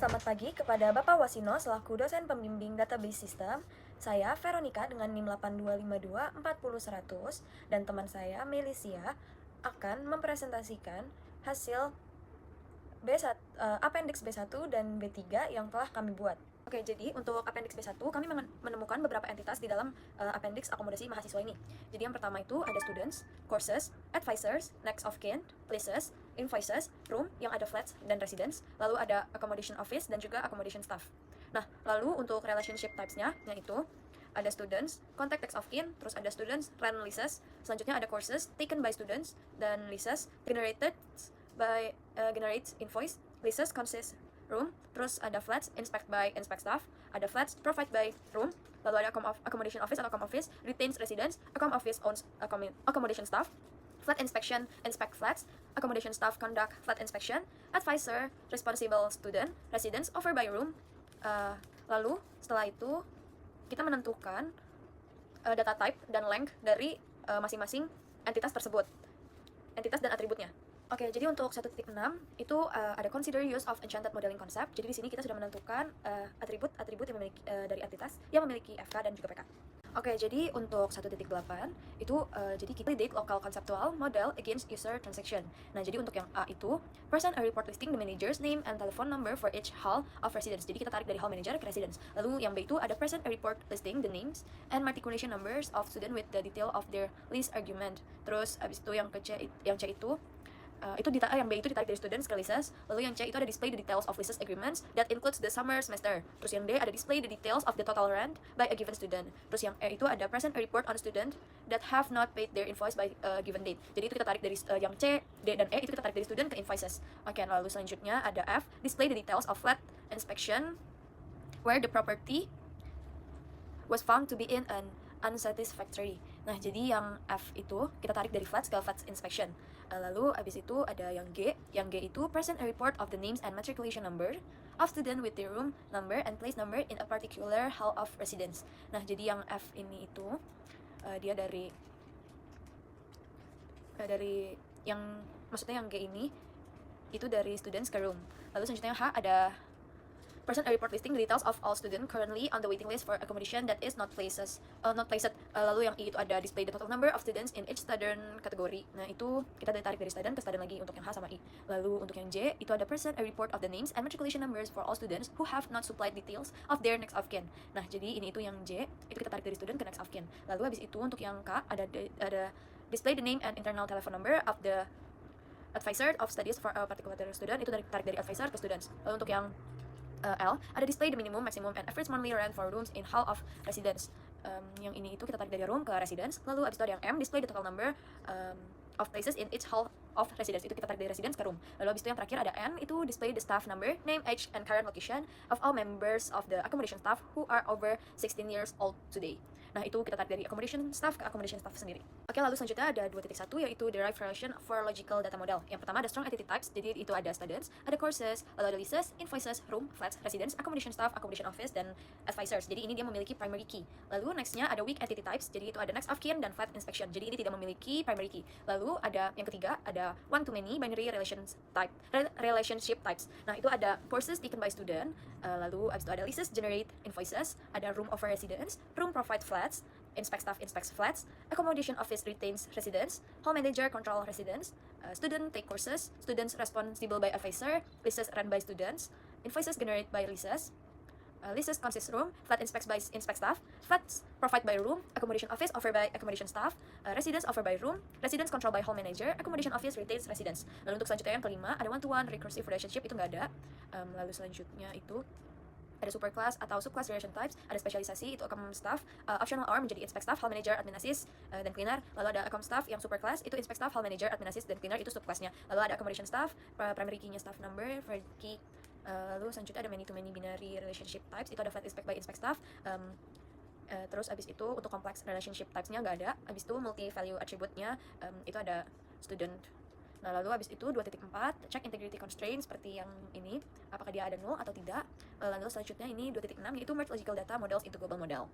Selamat pagi kepada Bapak Wasino selaku dosen pembimbing database system. Saya Veronica dengan NIM 82524001 dan teman saya Melisia akan mempresentasikan hasil appendix B1 dan B3 yang telah kami buat. Oke, jadi untuk appendix B1 kami menemukan beberapa entitas di dalam appendix akomodasi mahasiswa ini. Jadi yang pertama itu ada students, courses, advisors, next of kin, places, invoices, room yang ada flats dan residence, lalu ada accommodation office dan juga accommodation staff. Nah, lalu untuk relationship types-nya yaitu ada students, contact text of kin, terus ada students, rent leases, selanjutnya ada courses taken by students dan leases generated by generate invoice, leases consist room, terus ada flats inspect by inspect staff, ada flats provide by room, lalu ada accommodation office atau accom office retains residents, accom office owns accommodation staff, flat inspection inspect flats, accommodation staff conduct flat inspection, advisor responsible student, residents offer by room. Lalu setelah itu kita menentukan data type dan length dari masing-masing entitas tersebut, entitas dan atributnya. Oke, jadi untuk 1.6 itu ada consider use of enchanted modeling concept. Jadi di sini kita sudah menentukan atribut-atribut yang memiliki dari entitas yang memiliki FK dan juga PK. Oke, jadi untuk 1.8 itu jadi kita validate local conceptual model against user transaction. Nah, jadi untuk yang A itu present a report listing the manager's name and telephone number for each hall of residence. Jadi kita tarik dari hall manager ke residence. Lalu yang B itu ada present a report listing the names and matriculation numbers of student with the detail of their lease argument. Terus abis itu yang C itu yang B itu ditarik dari students ke leases, lalu yang C itu ada display the details of leases agreements that includes the summer semester. Terus yang D ada display the details of the total rent by a given student. Terus yang E itu ada present a report on student that have not paid their invoice by a given date. Jadi itu kita tarik dari yang C, D dan E itu kita tarik dari student ke invoices. Oke, lalu selanjutnya ada F, display the details of flat inspection where the property was found to be in an unsatisfactory. Nah, jadi yang F itu kita tarik dari flats ke flats inspection. Lalu abis itu ada yang G itu present a report of the names and matriculation number of student with the room number and place number in a particular hall of residence. Nah, jadi yang F ini itu dia dari yang maksudnya yang G ini itu dari students ke room. Lalu selanjutnya H ada present a report listing the details of all students currently on the waiting list for accommodation that is not placed. Lalu yang I itu ada display the total number of students in each student category. Nah, itu kita tarik dari student ke student lagi untuk yang H sama I. Lalu untuk yang J itu ada present a report of the names and matriculation numbers for all students who have not supplied details of their next of kin. Nah, jadi ini itu yang J, itu kita tarik dari student ke next of kin. Lalu habis itu untuk yang K ada display the name and internal telephone number of the advisor of studies for a particular student, itu tarik dari advisor ke students. Lalu untuk yang L ada display the minimum, maximum, and average monthly rent for rooms in hall of residence. Yang ini itu kita tarik dari room ke residence. Lalu abis itu ada yang M, display the total number of places in each hall of residence. Itu kita tarik dari residence ke room. Lalu abis itu yang terakhir ada N, itu display the staff number, name, age, and current location of all members of the accommodation staff who are over 16 years old today. Nah, itu kita tarik dari accommodation staff ke accommodation staff sendiri. Oke, lalu selanjutnya ada 2.1 yaitu derive relation for logical data model. Yang pertama ada strong entity types, jadi itu ada students, ada courses, lalu ada leases, invoices, room, flats, residence, accommodation staff, accommodation office, dan advisors. Jadi ini dia memiliki primary key. Lalu nextnya ada weak entity types, jadi itu ada next of kin dan flat inspection. Jadi ini tidak memiliki primary key. Lalu ada yang ketiga ada one to many binary relationship types. Nah, itu ada courses taken by student, lalu abis itu ada leases generate invoices, ada room over residence, room provide flats, inspect staff inspects flats, accommodation office retains residents, hall manager control residents, student take courses, students responsible by advisor, leases run by students, invoices generate by leases, leases consist room, flat inspects by inspect staff, flats provide by room, accommodation office offer by accommodation staff, residence offer by room, residence control by hall manager, accommodation office retains residents. Lalu untuk selanjutnya yang kelima ada one-to-one recursive relationship, itu nggak ada. Lalu selanjutnya itu ada superclass atau subclass relation types, ada spesialisasi itu account staff, optional hour menjadi inspect staff, hall manager, admin assist, dan cleaner. Lalu ada account staff yang superclass itu inspect staff, hall manager, admin assist, dan cleaner itu subclassnya. Lalu ada accommodation staff, primary key-nya staff number, third key. Lalu selanjutnya ada many to many binary relationship types, itu ada flat inspect by inspect staff. Terus abis itu untuk complex relationship types-nya nggak ada. Abis itu multi value attribute-nya itu ada student. Nah, lalu habis itu 2.4 check integrity constraint seperti yang ini, apakah dia ada null atau tidak. Lalu selanjutnya ini 2.6 yaitu merge logical data models into global model.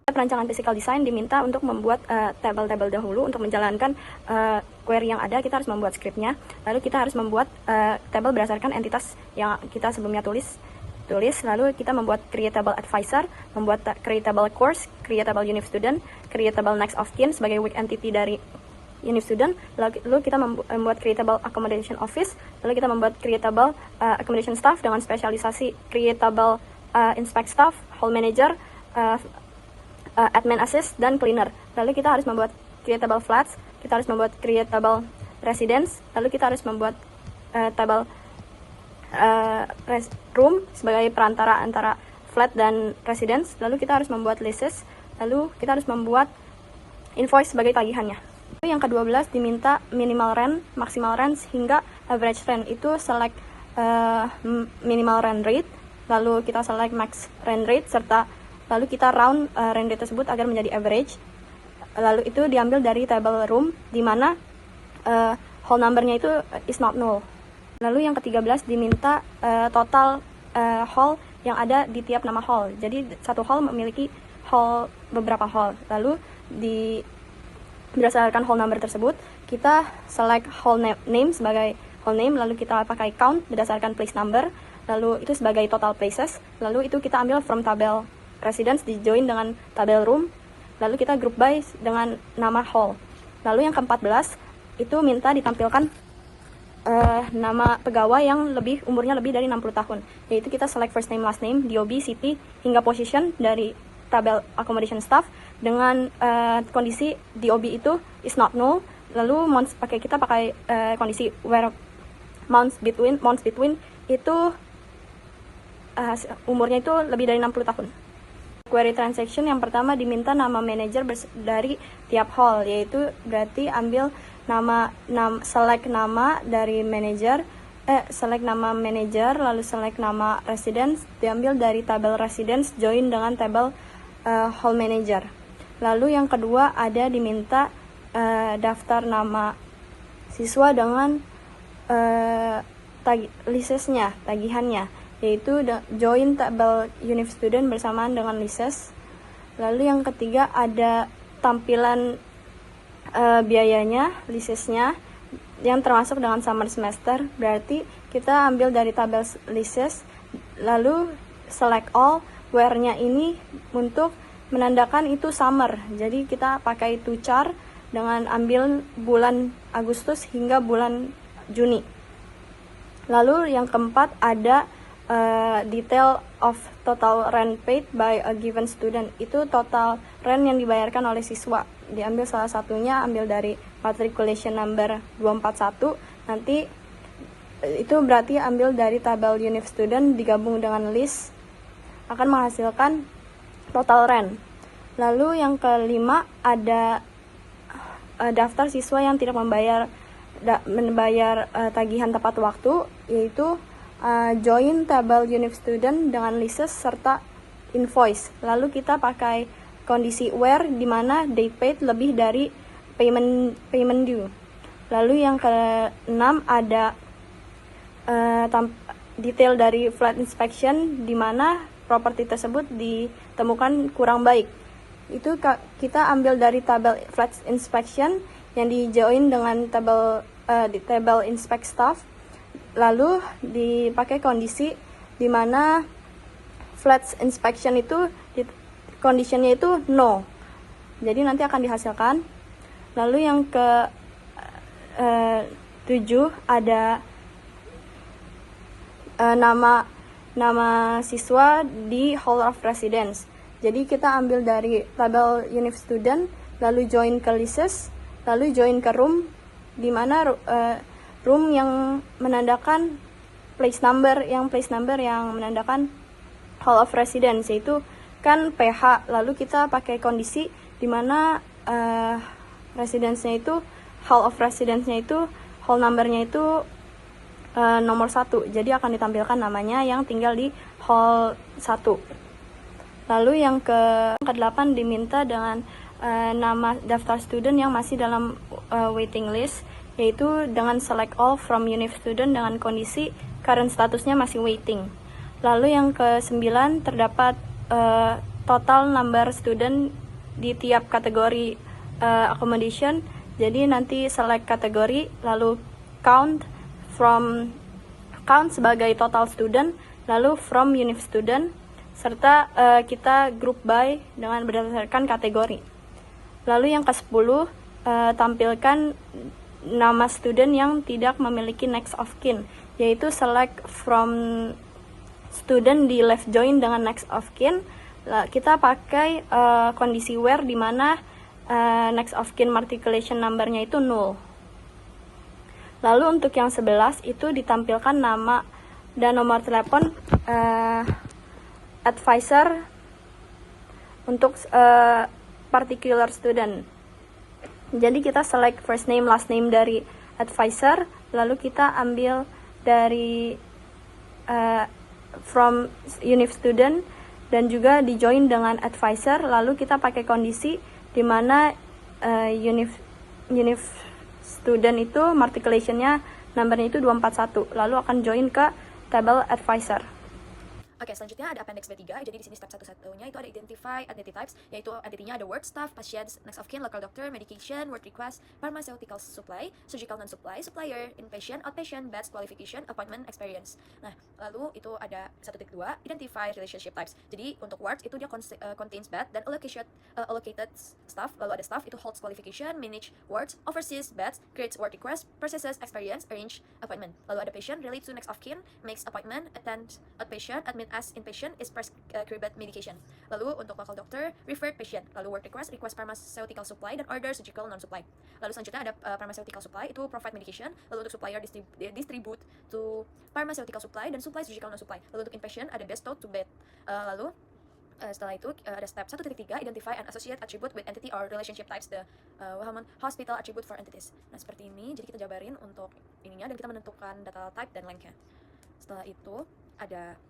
Perancangan physical design diminta untuk membuat tabel-tabel dahulu. Untuk menjalankan query yang ada, kita harus membuat scriptnya. Lalu kita harus membuat tabel berdasarkan entitas yang kita sebelumnya tulis. tulis. Lalu kita membuat creatable advisor, membuat creatable course, creatable univ student, creatable next of kin sebagai weak entity dari univ student. Lalu kita membuat creatable accommodation office. Lalu kita membuat creatable accommodation staff dengan spesialisasi creatable inspect staff, hall manager, admin assist, dan cleaner. Lalu kita harus membuat creatable flats, kita harus membuat creatable residence, lalu kita harus membuat table room sebagai perantara antara flat dan residence, lalu kita harus membuat leases, lalu kita harus membuat invoice sebagai tagihannya. Yang ke-12 diminta minimal rent, maximal rent, hingga average rent. Itu select minimal rent rate, lalu kita select max rent rate, serta lalu kita round rent rate tersebut agar menjadi average. Lalu itu diambil dari table room, di mana hall numbernya itu is not null. Lalu yang ke-13 diminta total hall yang ada di tiap nama hall. Jadi satu hall memiliki beberapa hall. Lalu berdasarkan hall number tersebut, kita select hall name sebagai hall name, lalu kita pakai count berdasarkan place number, lalu itu sebagai total places. Lalu itu kita ambil from tabel residence, di join dengan tabel room, lalu kita group by dengan nama hall. Lalu yang ke-14 itu minta ditampilkan nama pegawai yang umurnya lebih dari 60 tahun, yaitu kita select first name, last name, DOB, city, hingga position dari tabel accommodation staff dengan kondisi DOB itu is not null. Lalu kita pakai kondisi where months between itu umurnya itu lebih dari 60 tahun. Query transaction yang pertama diminta nama manager dari tiap hall, yaitu berarti ambil select nama dari manager, select nama manager, lalu select nama residence, diambil dari tabel residence, join dengan tabel hall manager. Lalu yang kedua ada diminta daftar nama siswa dengan leasesnya, tagihannya, yaitu join tabel univ student bersamaan dengan leases. Lalu yang ketiga ada tampilan biayanya, leasesnya, yang termasuk dengan summer semester. Berarti kita ambil dari tabel leases, lalu select all, where-nya ini untuk menandakan itu summer. Jadi kita pakai to char dengan ambil bulan Agustus hingga bulan Juni. Lalu yang keempat ada detail of total rent paid by a given student. Itu total rent yang dibayarkan oleh siswa. Diambil salah satunya, ambil dari matriculation number 241. Nanti itu berarti ambil dari tabel univ student digabung dengan list, akan menghasilkan total rent. Lalu yang kelima ada daftar siswa yang tidak membayar tagihan tepat waktu, yaitu join tabel univ student dengan leases serta invoice. Lalu kita pakai kondisi where, di mana date paid lebih dari payment due. Lalu yang keenam ada detail dari flat inspection, di mana properti tersebut ditemukan kurang baik. Itu kita ambil dari tabel flat inspection yang di-join dengan table inspect staff. Lalu dipakai kondisi di mana flat inspection itu conditionnya itu no. Jadi nanti akan dihasilkan. Lalu yang ke 7 ada nama siswa di hall of residence. Jadi kita ambil dari tabel univ student, lalu join ke leases, lalu join ke room, di mana room yang menandakan place number yang menandakan hall of residence, yaitu kan PH. Lalu kita pakai kondisi di mana residence-nya itu, hall of residence-nya itu, hall number-nya itu nomor 1. Jadi akan ditampilkan namanya yang tinggal di hall 1. Lalu yang ke-8 diminta dengan nama daftar student yang masih dalam waiting list, yaitu dengan select all from univ student dengan kondisi current statusnya masih waiting. Lalu yang ke-9 terdapat total number student di tiap kategori accommodation. Jadi nanti select kategori, lalu count sebagai total student, lalu from univ student, serta kita group by dengan berdasarkan kategori. Lalu yang ke-10, tampilkan nama student yang tidak memiliki next of kin, yaitu select from student di left join dengan next of kin. Kita pakai kondisi where di mana next of kin matriculation number-nya itu null. Lalu untuk yang 11 itu ditampilkan nama dan nomor telepon advisor untuk particular student. Jadi kita select first name, last name dari advisor, lalu kita ambil dari from univ student dan juga di join dengan advisor, lalu kita pakai kondisi di mana univ student itu matriculation-nya numbernya itu 241, lalu akan join ke tabel advisor. Oke, selanjutnya ada appendix B3. Jadi di sini step satu-satunya itu ada identify entity types, yaitu entity-nya ada word, staff, patients, next of kin, local doctor, medication, word request, pharmaceutical supply, surgical non-supply, supplier, inpatient, outpatient, batch qualification, appointment, experience. Nah, lalu itu ada 1.2 identify relationship types. Jadi untuk words itu dia contains bat dan allocated staff. Lalu ada staff itu holds qualification, manage words, oversees batch, creates word request, processes experience, arrange appointment. Lalu ada patient relate to next of kin, makes appointment, attend outpatient, admit as inpatient, is prescribed medication. Lalu untuk local doctor, referred patient. Lalu word request pharmaceutical supply, dan order surgical non-supply. Lalu selanjutnya ada pharmaceutical supply, itu provide medication. Lalu untuk supplier distribute to pharmaceutical supply, dan supply surgical non-supply. Lalu untuk inpatient ada bestowed to bed. Lalu setelah itu ada step 1.3 identify and associate attribute with entity or relationship types, the hospital attribute for entities. Nah seperti ini, jadi kita jabarin untuk ininya dan kita menentukan data type dan length-nya. Setelah itu ada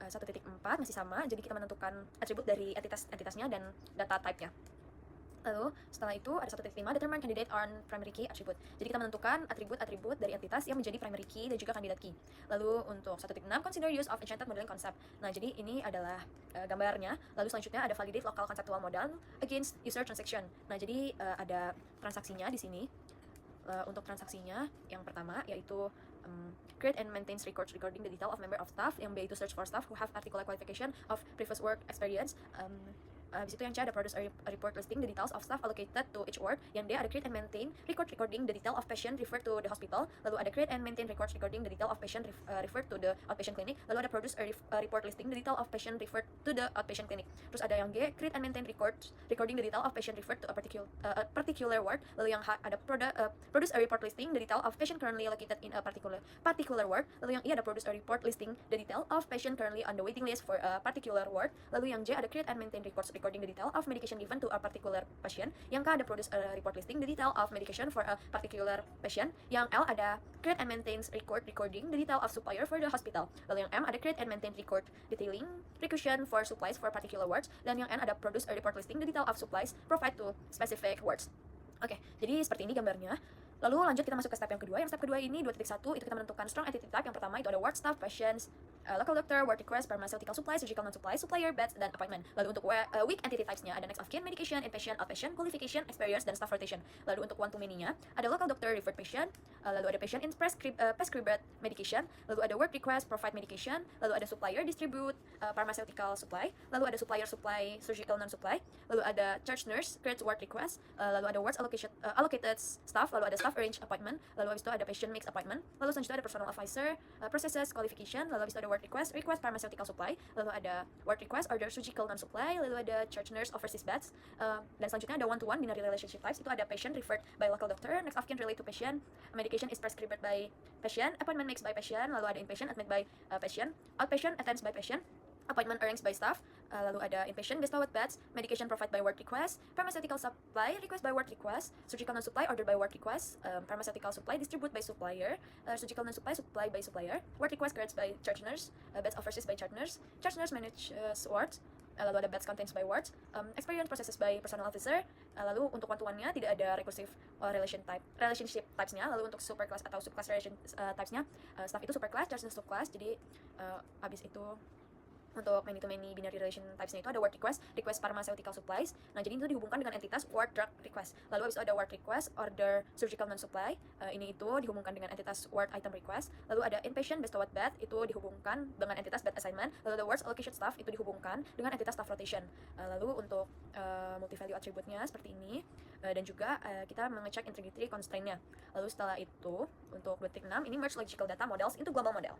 1.4 masih sama, jadi kita menentukan atribut dari entitasnya dan data type-nya. Lalu setelah itu ada 1.5 determine candidate on primary key attribute. Jadi kita menentukan atribut-atribut dari entitas yang menjadi primary key dan juga kandidat key. Lalu untuk 1.6 consider use of enchanted modeling concept. Nah, jadi ini adalah gambarnya. Lalu selanjutnya ada validate local conceptual model against user transaction. Nah, jadi ada transaksinya di sini. Untuk transaksinya yang pertama yaitu create and maintains records recording the detail of member of staff, yang B itu search for staff who have particular qualification of previous work experience. Habis itu yang C ada produce a report listing the details of staff allocated to each ward. Yang D ada create and maintain record recording the detail of patient referred to the hospital. Lalu ada create and maintain records recording the detail of patient referred to the outpatient clinic. Lalu ada produce a report listing the detail of patient referred to the outpatient clinic. Terus ada yang G create and maintain records recording the detail of patient referred to a particular ward. Lalu yang H ada produce a report listing the detail of patient currently located in a particular ward. Lalu yang I ada produce a report listing the detail of patient currently on the waiting list for a particular ward. Lalu yang J ada create and maintain records recording the detail of medication given to a particular patient. Yang K ada produce a report listing the detail of medication for a particular patient. Yang L ada create and maintains recording the detail of supplier for the hospital. Lalu yang M ada create and maintain record detailing requisition for supplies for particular wards. Dan yang N ada produce a report listing the detail of supplies provide to specific wards. Oke, jadi seperti ini gambarnya. Lalu lanjut kita masuk ke step yang kedua. Yang step kedua ini 2.1 itu kita menentukan strong entity type. Yang pertama itu ada ward, staff, patients, local doctor, word request, pharmaceutical supply, surgical non-supply, supplier, beds, dan appointment. Lalu untuk weak entity types-nya ada next of kin, medication, inpatient, outpatient, qualification, experience, dan staff rotation. Lalu untuk one to many-nya ada local doctor, referred patient, lalu ada patient in prescribed medication, lalu ada word request, provide medication, lalu ada supplier, distribute, pharmaceutical supply, lalu ada supplier, supply, surgical non-supply, lalu ada charge nurse, create word request, lalu ada wards allocated staff, lalu ada staff arrange appointment, lalu habis itu ada patient makes appointment, lalu selanjutnya ada personal advisor, processes qualification, lalu habis itu ada word request pharmaceutical supply, lalu ada word request order surgical non-supply, lalu ada charge nurse overseas beds, dan selanjutnya ada one-to-one binary relationship types, itu ada patient referred by local doctor, next of kin relate to patient, medication is prescribed by patient, appointment makes by patient, lalu ada inpatient admit by patient, outpatient attends by patient, appointment arranged by staff, lalu ada inpatient bestowed beds, medication provided by word request, pharmaceutical supply request by word request, surgical non-supply ordered by word request, pharmaceutical supply distributed by supplier, surgical non-supply supplied by supplier, word request created by charge nurse, beds overseas by charge nurse manages wards, lalu ada beds contains by wards, experience processes by personal officer, lalu untuk one-to-one-nya tidak ada recursive relationship types-nya, lalu untuk superclass atau subclass relation types-nya, staff itu superclass, charge nurse subclass, jadi habis itu Untuk many-to-many binary relation types-nya itu ada word request, request pharmaceutical supplies. Nah, jadi itu dihubungkan dengan entitas word drug request. Lalu habis itu ada word request, order surgical non-supply. Ini itu dihubungkan dengan entitas word item request. Lalu ada inpatient bestowed bed, itu dihubungkan dengan entitas bed assignment. Lalu ada words allocation staff, itu dihubungkan dengan entitas staff rotation. Lalu untuk multi-value attribute-nya seperti ini. Dan juga kita mengecek integrity constraint-nya. Lalu setelah itu, untuk detik 6, ini merge logical data models into global model.